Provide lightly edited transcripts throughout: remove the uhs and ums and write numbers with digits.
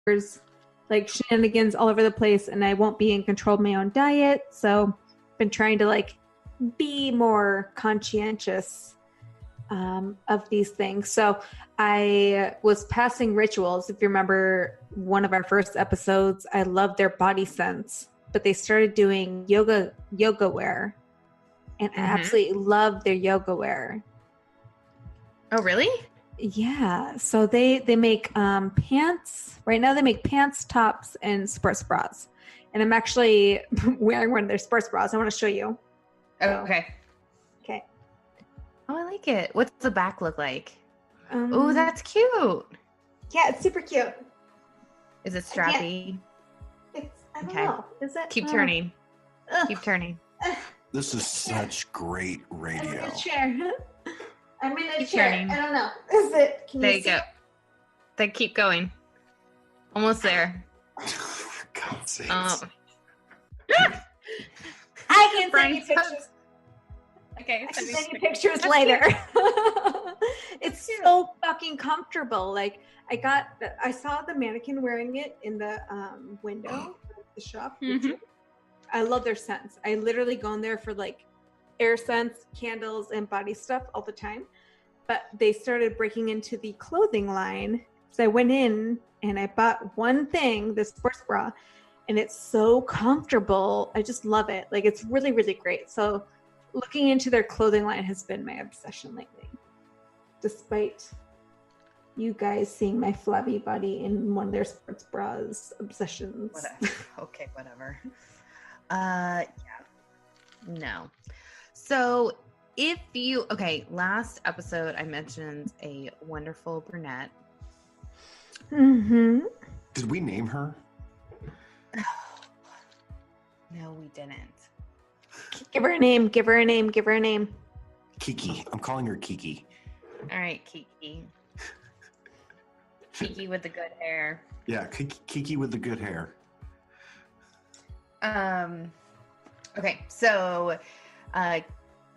there's like shenanigans all over the place, and I won't be in control of my own diet. So I've been trying to like be more conscientious of these things. So I was passing rituals. If you remember one of our first episodes, I loved their body scents, but they started doing yoga wear, and I absolutely loved their yoga wear. Oh, really? Yeah. So they make pants. Right now they make pants, tops, and sports bras. And I'm actually wearing one of their sports bras. I want to show you. Okay. Okay. Oh, I like it. What's the back look like? Oh, that's cute. Yeah, it's super cute. Is it strappy? I don't know. Is it? Keep turning. Keep turning. This is such great radio. I'm in a chair. I'm in a Keep chair. turning. I don't know. Is it? Can There you you see? go. Then keep going. Almost there. For God's sakes. I can send Brian, you pictures. Okay. I can send you pictures later. It's so fucking comfortable. Like I saw the mannequin wearing it in the window of the shop. I love their scents. I literally go in there for like air scents, candles, and body stuff all the time. But they started breaking into the clothing line. So I went in and I bought one thing, this sports bra, and it's so comfortable. I just love it. Like, it's really, really great. So looking into their clothing line has been my obsession lately. Despite you guys seeing my flabby body in one of their sports bras obsessions. Whatever. Okay, whatever. Yeah. No. So last episode I mentioned a wonderful brunette. Mm-hmm. Did we name her? No, we didn't. Give her a name. Give her a name. Give her a name. Kiki. I'm calling her Kiki. All right, Kiki. Kiki with the good hair. Yeah, Kiki with the good hair. Okay, so, well,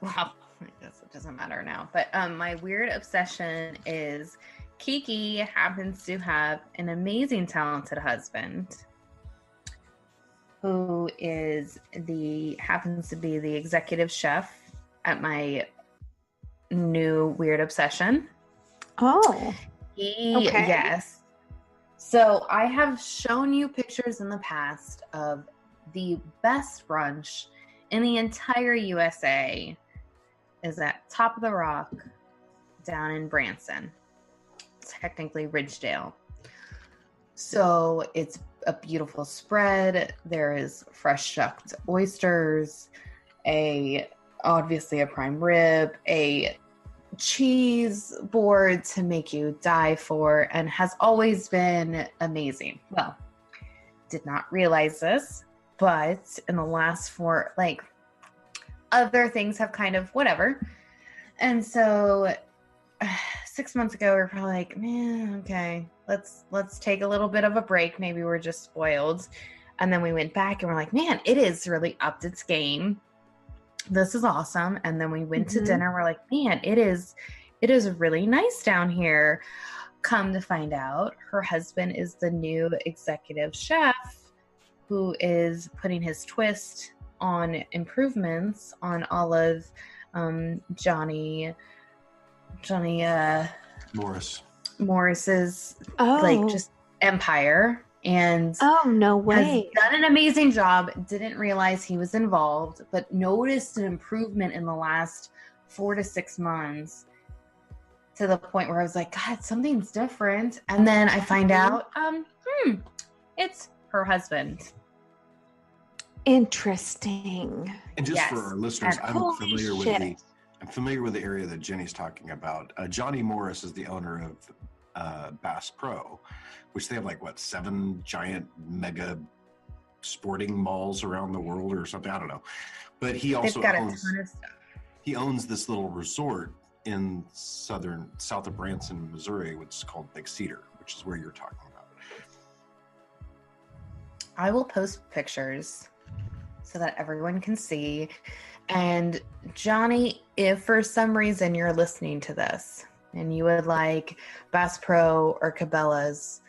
I guess it doesn't matter now, but my weird obsession is Kiki happens to have an amazing, talented husband who happens to be the executive chef at my new weird obsession. Oh. Okay. Yes. So I have shown you pictures in the past of the best brunch in the entire USA is at Top of the Rock down in Branson, technically Ridgedale. So it's a beautiful spread. There is fresh shucked oysters, obviously a prime rib, a cheese board to make you die for, and has always been amazing. Well, did not realize this, but in the last other things have kind of whatever. And so 6 months ago, we were probably like, man, okay, let's take a little bit of a break. Maybe we're just spoiled. And then we went back and we're like, man, it is really upped its game. This is awesome. And then we went to dinner. We're like, man, it is really nice down here. Come to find out, her husband is the new executive chef who is putting his twist on improvements on all of Johnny Morris's just empire, and no way, has done an amazing job. Didn't realize he was involved, but noticed an improvement in the last 4 to 6 months to the point where I was like, God, something's different. And then I find out it's her husband. Interesting. And just for our listeners, I'm familiar with the area that Jenny's talking about. Johnny Morris is the owner of Bass Pro, which they have 7 giant mega sporting malls around the world or something. I don't know. But he also he owns this little resort in south of Branson, Missouri, which is called Big Cedar, which is where you're talking about. I will post pictures so that everyone can see. And Johnny, if for some reason you're listening to this and you would like Bass Pro or Cabela's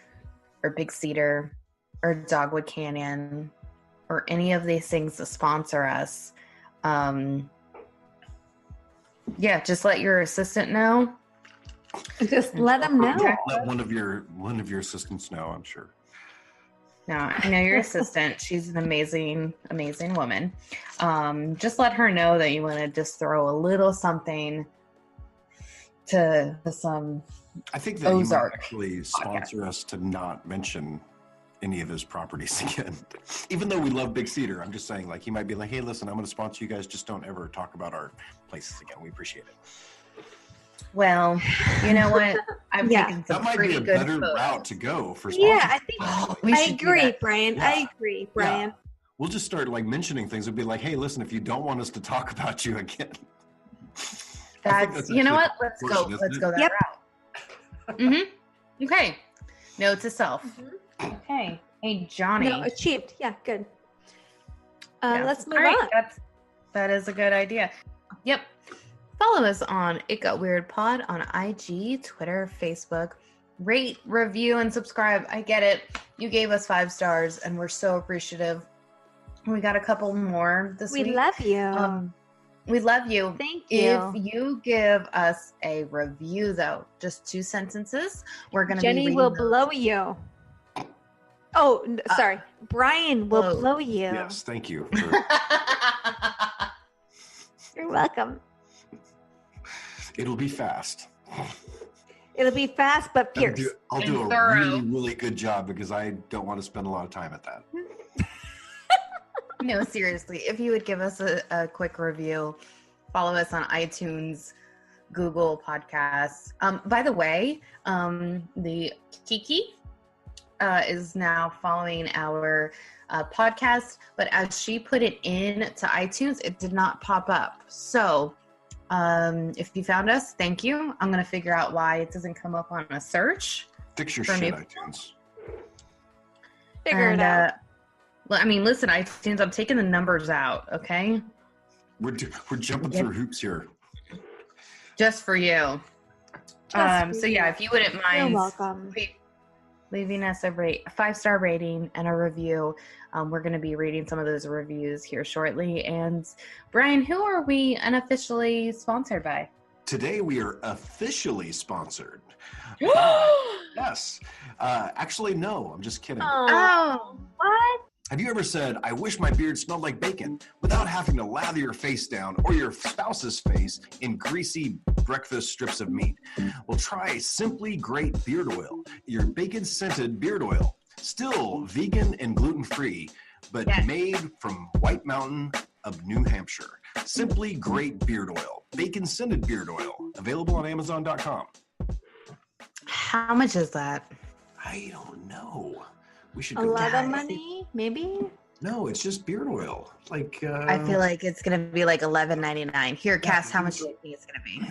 or Big Cedar or Dogwood Canyon or any of these things to sponsor us, just let your assistant know. Just let them know. Let one of your assistants know, I'm sure. No, I know your assistant. She's an amazing, amazing woman. Just let her know that you want to just throw a little something to some I think that Ozark he might actually sponsor us to not mention any of his properties again. Even though we love Big Cedar, I'm just saying, like, he might be like, hey, listen, I'm going to sponsor you guys. Just don't ever talk about our places again. We appreciate it. Well, you know what? I'm taking some that might pretty be a good better photos. route to go for sponsorship. Yeah, I think I agree, Brian. Yeah. I agree, Brian. Yeah. We'll just start like mentioning things and be like, hey, listen, if you don't want us to talk about you again. That's you know what? Let's go that route. Okay. Note to self. Okay. Hey, Johnny. No, achieved. Yeah, good. Let's move on. That is a good idea. Yep. Follow us on It Got Weird Pod on IG, Twitter, Facebook. Rate, review, and subscribe. I get it. You gave us 5 stars, and we're so appreciative. We got a couple more this week. We love you. We love you. Thank you. If you give us a review, though, just 2 sentences, we're going to be Jenny will blow you. Oh, sorry. Brian will blow you. Yes, thank you. You're welcome. It'll be fast. It'll be fast but fierce. I'll do a really, really good job because I don't want to spend a lot of time at that. No, seriously. If you would give us a quick review, follow us on iTunes, Google Podcasts. By the way, the Kiki is now following our podcast, but as she put it in to iTunes, it did not pop up. So if you found us, thank you. I'm going to figure out why it doesn't come up on a search. Fix your shit, iTunes. Figure it out. Well, I mean, listen, iTunes, I'm taking the numbers out, okay? We're jumping through hoops here. Just for you. So yeah, if you wouldn't mind leaving us a 5-star rating and a review. We're going to be reading some of those reviews here shortly. And Brian, who are we unofficially sponsored by? Today we are officially sponsored. Yes. Actually, no, I'm just kidding. Oh, what? Have you ever said, I wish my beard smelled like bacon, without having to lather your face down or your spouse's face in greasy breakfast strips of meat? Well, try Simply Great Beard Oil, your bacon-scented beard oil. Still vegan and gluten-free, but made from White Mountain of New Hampshire. Simply Great Beard Oil, bacon-scented beard oil. Available on Amazon.com. How much is that? I don't know. We should a lot of money, maybe. No, it's just beard oil. Like I feel like it's gonna be like $11.99. Here, Cass, how much do you think it's gonna be?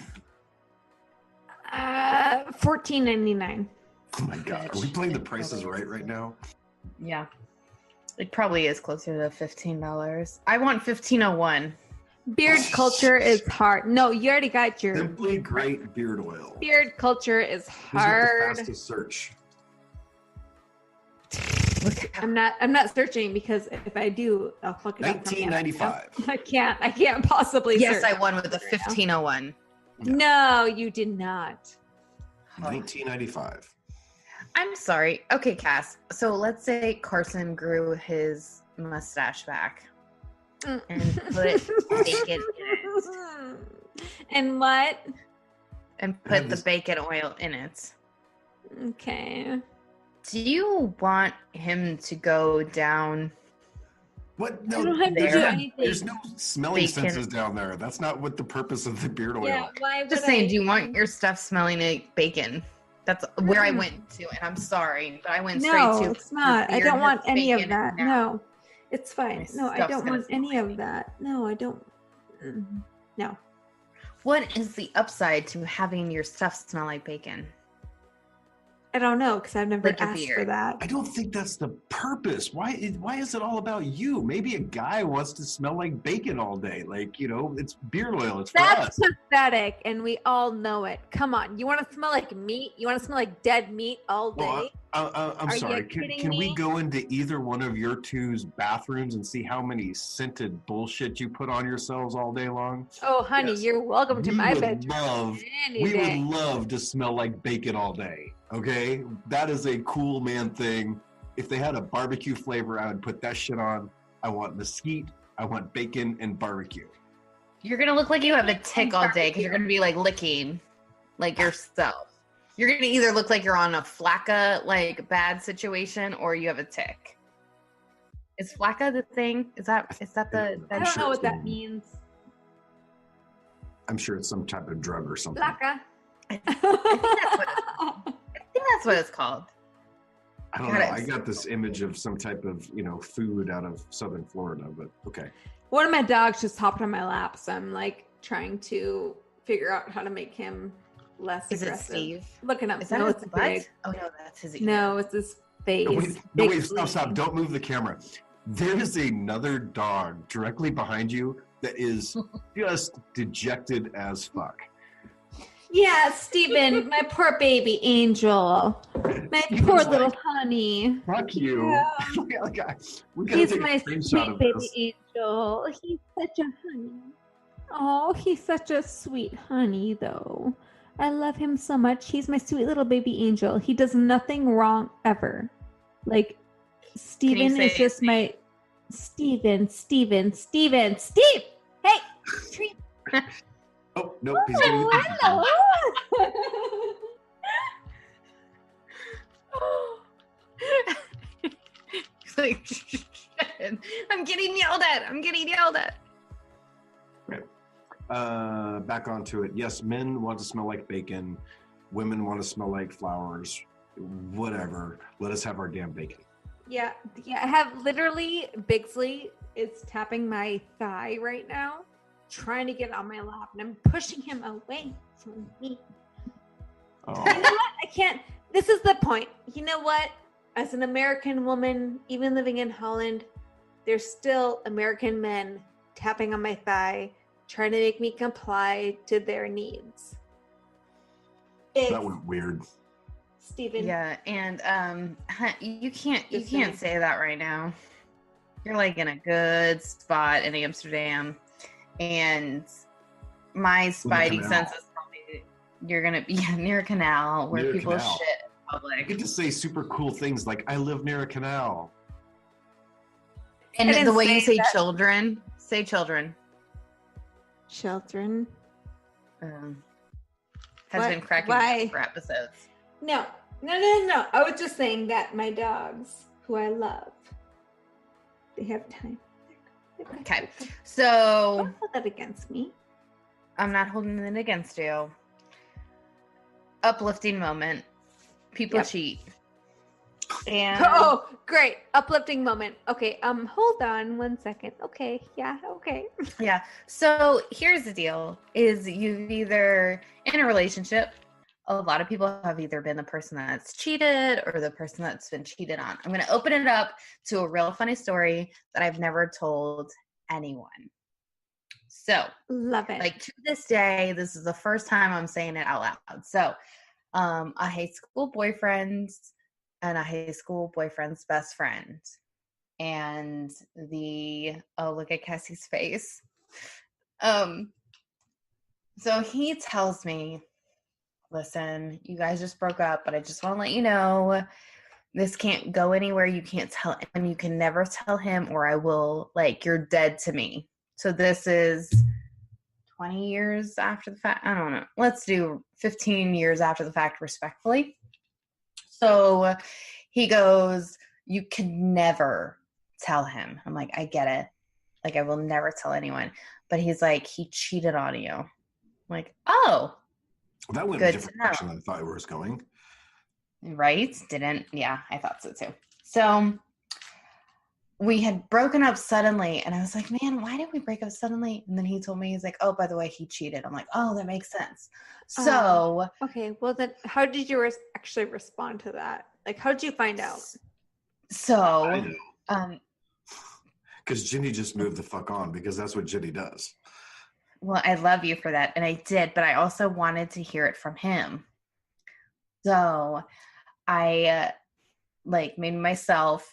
$14.99. Oh my god, are we playing the prices right now? Yeah, it probably is closer to $15. I want $15.01. Beard culture is hard. No, you already got your Simply Great Beard Oil. Beard culture is hard. Who's got the fastest search? I'm not searching because if I do, I'll fuck it up. $19.95. I can't possibly. Yes, search I won with the $15.01. Yeah. No, you did not. $19.95. I'm sorry. Okay, Cass. So let's say Carson grew his mustache back and put bacon in it. And what? And put the bacon oil in it. Okay. Do you want him to go down? What? No, I don't have to do anything. There's no smelling senses down there. That's not what the purpose of the beard oil. Yeah, why? Just saying. Do you want your stuff smelling like bacon? That's where I went to, and I'm sorry, but I went straight to. No, it's not. I don't want any of that. Now. No, it's fine. No, I don't want any of that. No, I don't. No. What is the upside to having your stuff smell like bacon? I don't know, because I've never Like your asked for beard. that. I don't think that's the purpose. Why is it all about you? Maybe a guy wants to smell like bacon all day. Like, it's beard oil. It's for That's us. pathetic, and we all know it. Come on, you want to smell like meat? You want to smell like dead meat all day? Well, I'm Are sorry. you kidding Can we me? go into either one of your two's bathrooms and see how many scented bullshit you put on yourselves all day long? Oh, honey, Yes. you're welcome to my bedroom. We would love to smell like bacon all day. Okay, that is a cool man thing. If they had a barbecue flavor, I would put that shit on. I want mesquite. I want bacon and barbecue. You're gonna look like you have a tick all day because you're gonna be like licking, like yourself. You're gonna either look like you're on a flacca like bad situation or you have a tick. Is flacca the thing? Is that the? I don't know what that means. I'm sure it's some type of drug or something. Flacca. I think that's what it's called. I don't know. I got this image of some type of, food out of southern Florida, but okay. One of my dogs just hopped on my lap, so I'm like trying to figure out how to make him less Is aggressive. it Steve? Looking up. Is that no, his it's butt? big. Oh no, that's his ear. No, it's his face. No, wait, stop. Don't move the camera. There is another dog directly behind you that is just dejected as fuck. Yeah, Steven, my poor baby angel. My poor little honey. Fuck you. Yeah. We gotta He's take my a screenshot sweet of baby this. angel. He's such a honey. Oh, he's such a sweet honey, though. I love him so much. He's my sweet little baby angel. He does nothing wrong ever. Like, Steven is just my... Steven. Steve! Hey! Treat! Oh, nope. He's getting Hello! He's like, I'm getting yelled at. Back onto it. Yes, men want to smell like bacon. Women want to smell like flowers. Whatever. Let us have our damn bacon. Yeah. I have literally, Bigsley is tapping my thigh right now, trying to get on my lap, and I'm pushing him away from me. Oh. You know what? I can't. This is the point. You know what? As an American woman, even living in Holland, there's still American men tapping on my thigh, trying to make me comply to their needs. That went weird. Steven. Yeah, and you can't say that right now. You're like in a good spot in Amsterdam, and my spidey senses tell me you're gonna be near a canal where people shit in public. You get to say super cool things like "I live near a canal," and the way you say children, say children. Children. Has been cracking me for episodes. No. I was just saying that my dogs, who I love, they have time. Okay, so don't hold that against me. I'm not holding it against you. Uplifting moment. People cheat. And oh, great. Uplifting moment. Okay, hold on 1 second. Okay, yeah, okay. Yeah. So here's the deal, is you've either in a relationship, a lot of people have either been the person that's cheated or the person that's been cheated on. I'm going to open it up to a real funny story that I've never told anyone. So, love it. Like to this day, this is the first time I'm saying it out loud. So, a high school boyfriend and a high school boyfriend's best friend. And look at Cassie's face. So he tells me, listen, you guys just broke up, but I just want to let you know this can't go anywhere. You can't tell him. You can never tell him or I will, you're dead to me. So this is 20 years after the fact. I don't know. Let's do 15 years after the fact, respectfully. So he goes, you can never tell him. I'm like, I get it. I will never tell anyone. But he's like, he cheated on you. I'm like, oh. Well, that went in a different direction than I thought it was going. Right? Yeah, I thought so too. So we had broken up suddenly, and I was like, man, why did we break up suddenly? And then he told me, he's like, oh, by the way, he cheated. I'm like, oh, that makes sense. So okay, well then how did you actually respond to that? Like, how did you find out? So because Jenny just moved the fuck on, because that's what Jenny does. Well, I love you for that, and I did, but I also wanted to hear it from him. So I made myself